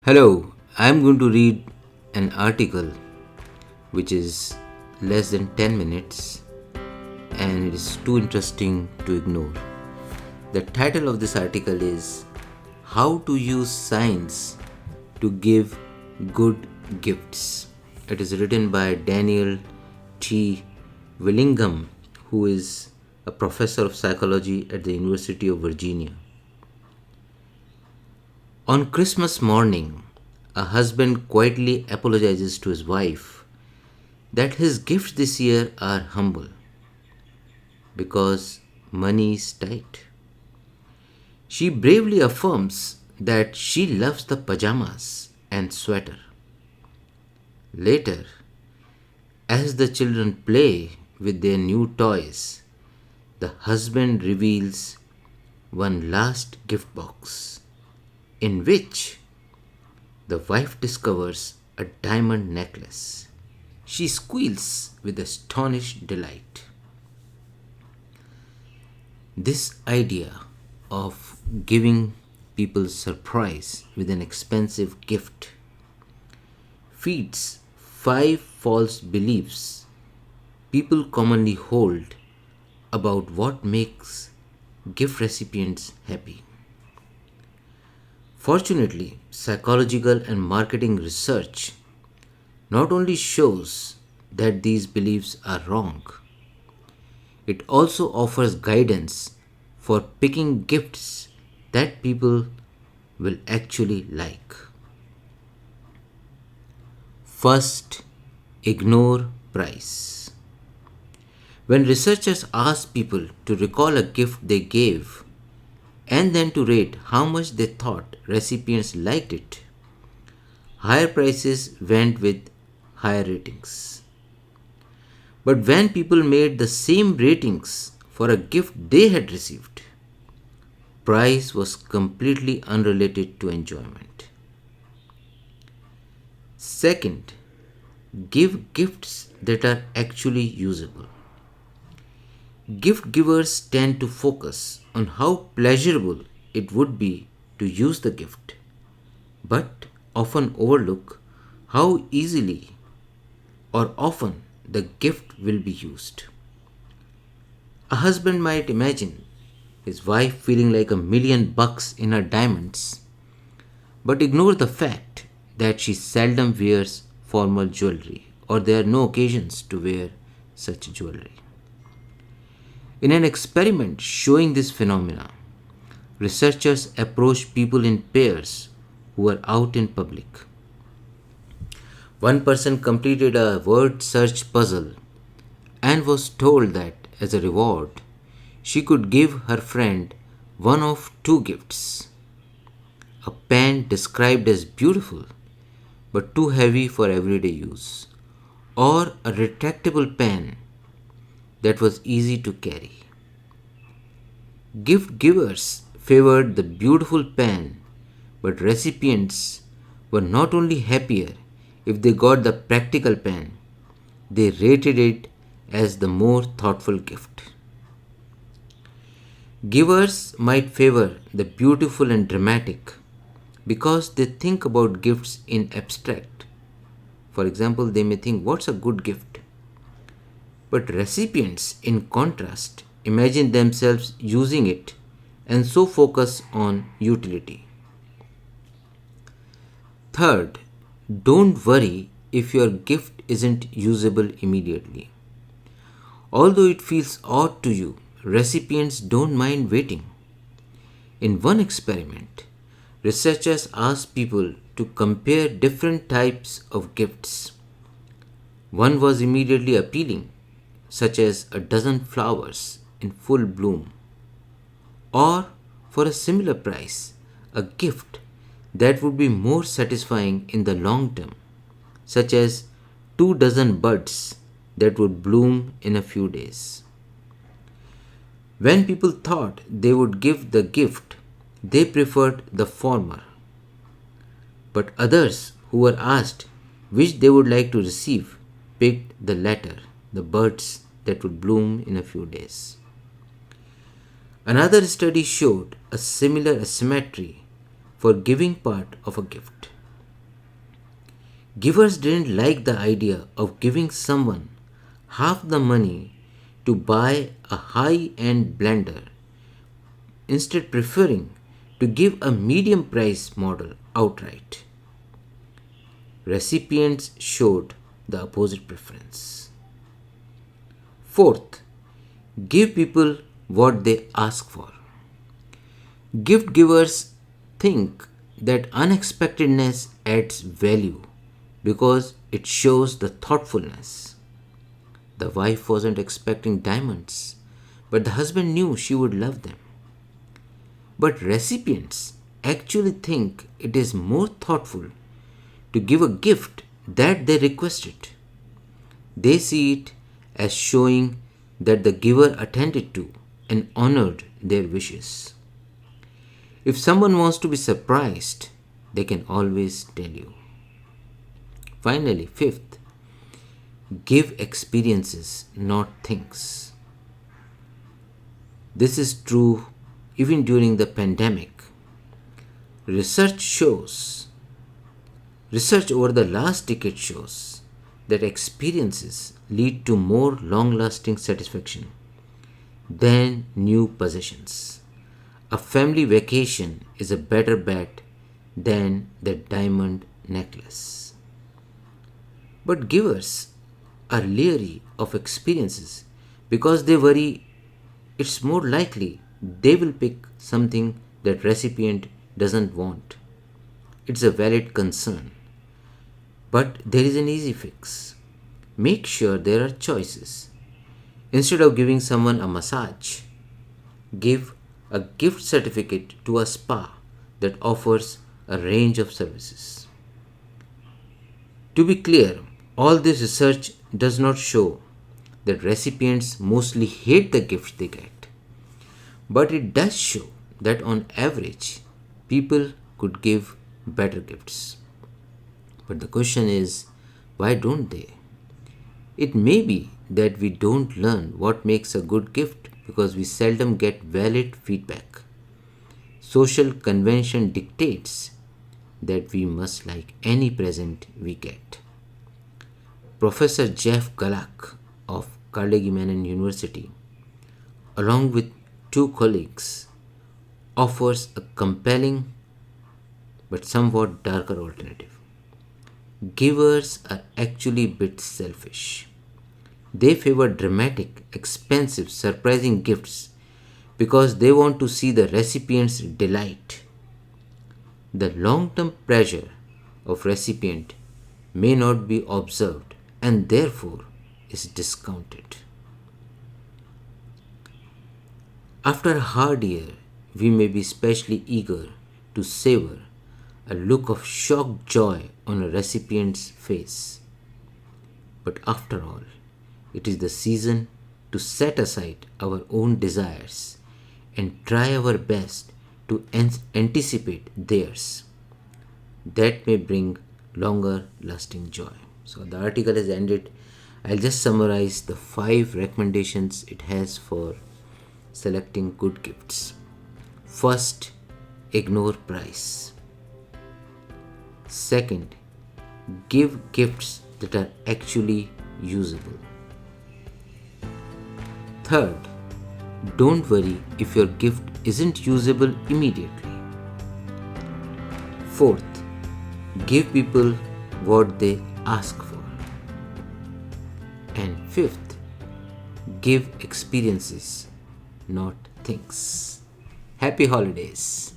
Hello, I am going to read an article which is less than 10 minutes and it is too interesting to ignore. The title of this article is How to Use Science to Give Good Gifts. It is written by Daniel T. Willingham, who is a professor of psychology at the University of Virginia. On Christmas morning, a husband quietly apologizes to his wife that his gifts this year are humble because money is tight. She bravely affirms that she loves the pajamas and sweater. Later, as the children play with their new toys, the husband reveals one last gift box in which the wife discovers a diamond necklace. She squeals with astonished delight. This idea of giving people surprise with an expensive gift feeds five false beliefs people commonly hold about what makes gift recipients happy. Fortunately, psychological and marketing research not only shows that these beliefs are wrong, it also offers guidance for picking gifts that people will actually like. First, ignore price. When researchers asked people to recall a gift they gave and then to rate how much they thought recipients liked it, higher prices went with higher ratings. But when people made the same ratings for a gift they had received, price was completely unrelated to enjoyment. Second, give gifts that are actually usable. Gift givers tend to focus on how pleasurable it would be to use the gift, but often overlook how easily or often the gift will be used. A husband might imagine his wife feeling like $1,000,000 in her diamonds, but ignore the fact that she seldom wears formal jewelry or there are no occasions to wear such jewelry. In an experiment showing this phenomena, researchers approached people in pairs who were out in public. One person completed a word search puzzle and was told that as a reward, she could give her friend one of two gifts: a pen described as beautiful but too heavy for everyday use, or a retractable pen that was easy to carry. Gift givers favored the beautiful pen, but recipients were not only happier if they got the practical pen, they rated it as the more thoughtful gift. Givers might favor the beautiful and dramatic because they think about gifts in abstract. For example, they may think, what's a good gift? But recipients, in contrast, imagine themselves using it and so focus on utility. Third, don't worry if your gift isn't usable immediately. Although it feels odd to you, recipients don't mind waiting. In one experiment, researchers asked people to compare different types of gifts. One was immediately appealing, such as a dozen flowers in full bloom, or for a similar price, a gift that would be more satisfying in the long term, such as 2 dozen buds that would bloom in a few days. When people thought they would give the gift, they preferred the former, but others who were asked which they would like to receive picked the latter, the buds that would bloom in a few days. Another study showed a similar asymmetry for giving part of a gift. Givers didn't like the idea of giving someone half the money to buy a high end blender, instead, preferring to give a medium price model outright. Recipients showed the opposite preference. Fourth, give people what they ask for. Gift givers think that unexpectedness adds value because it shows the thoughtfulness. The wife wasn't expecting diamonds, but the husband knew she would love them. But recipients actually think it is more thoughtful to give a gift that they requested. They see it as showing that the giver attended to and honored their wishes. If someone wants to be surprised, they can always tell you. Finally, fifth, give experiences, not things. This is true even during the pandemic. Research shows, research over the last decade shows that experiences lead to more long lasting satisfaction than new possessions. A family vacation is a better bet than the diamond necklace. But givers are leery of experiences because they worry it's more likely they will pick something that recipient doesn't want. It's a valid concern. But there is an easy fix. Make sure there are choices. Instead of giving someone a massage, give a gift certificate to a spa that offers a range of services. To be clear, all this research does not show that recipients mostly hate the gifts they get, but it does show that on average, people could give better gifts. But the question is, why don't they? It may be that we don't learn what makes a good gift because we seldom get valid feedback. Social convention dictates that we must like any present we get. Professor Jeff Gallach of Carnegie Mellon University, along with two colleagues, offers a compelling but somewhat darker alternative. Givers are actually a bit selfish. They favor dramatic, expensive, surprising gifts because they want to see the recipient's delight. The long term pleasure of recipient may not be observed and therefore is discounted. After a hard year, we may be especially eager to savor a look of shocked joy on a recipient's face. But after all, it is the season to set aside our own desires and try our best to anticipate theirs. That may bring longer lasting joy. So the article is ended. I'll just summarize the 5 recommendations it has for selecting good gifts. First, ignore price. Second, give gifts that are actually usable. Third, don't worry if your gift isn't usable immediately. Fourth, give people what they ask for. And fifth, give experiences, not things. Happy holidays!